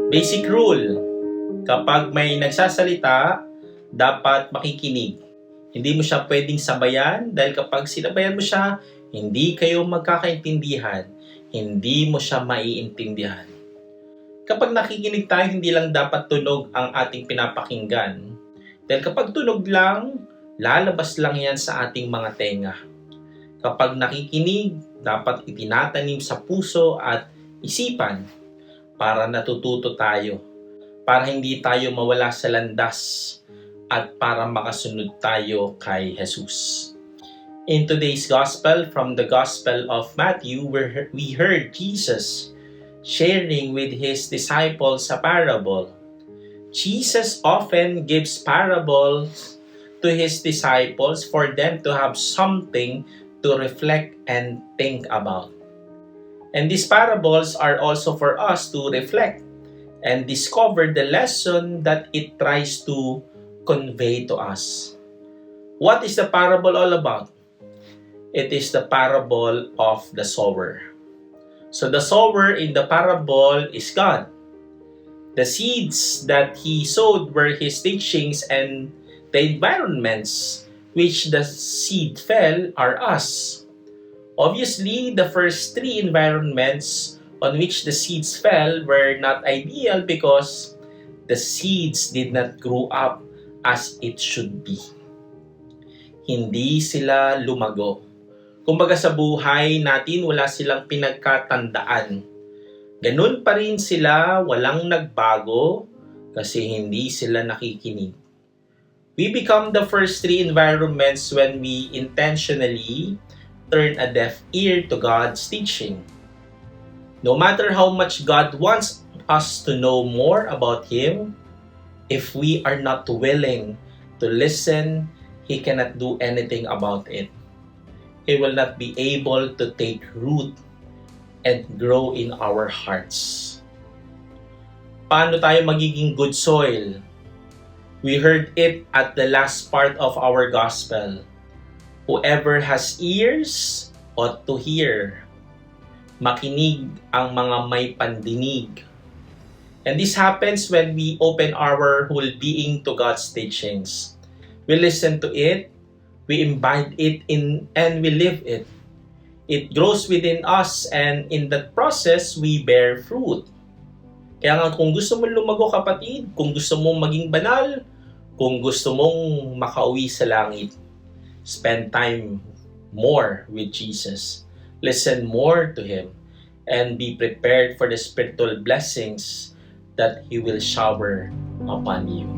Basic rule, kapag may nagsasalita, dapat makikinig. Hindi mo siya pwedeng sabayan dahil kapag sinabayan mo siya, hindi kayo magkakaintindihan. Hindi mo siya maiintindihan. Kapag nakikinig tayo, hindi lang dapat tunog ang ating pinapakinggan. Dahil kapag tunog lang, lalabas lang yan sa ating mga tenga. Kapag nakikinig, dapat itinatanim sa puso at isipan para natututo tayo, para hindi tayo mawala sa landas at para makasunod tayo kay Jesus. In today's Gospel, from the Gospel of Matthew, we heard Jesus sharing with His disciples a parable. Jesus often gives parables to His disciples for them to have something to reflect and think about. And these parables are also for us to reflect and discover the lesson that it tries to convey to us. What is the parable all about? It is the parable of the sower. So the sower in the parable is God. The seeds that He sowed were His teachings, and the environments which the seed fell are us. Obviously, the first three environments on which the seeds fell were not ideal because the seeds did not grow up as it should be. Hindi sila lumago. Kumbaga sa buhay natin, wala silang pinagkatandaan. Ganun pa rin sila, walang nagbago kasi hindi sila nakikinig. We become the first three environments when we intentionally turn a deaf ear to God's teaching. No matter how much God wants us to know more about Him, if we are not willing to listen, He cannot do anything about it. He will not be able to take root and grow in our hearts. Paano tayo magiging good soil? We heard it at the last part of our gospel. Whoever has ears ought to hear. Makinig ang mga may pandinig. And this happens when we open our whole being to God's teachings. We listen to it, we imbibe it in, and we live it. It grows within us, and in that process, we bear fruit. Kaya nga kung gusto mong lumago kapatid, kung gusto mong maging banal, kung gusto mong makauwi sa langit, spend time more with Jesus. Listen more to Him. And be prepared for the spiritual blessings that He will shower upon you.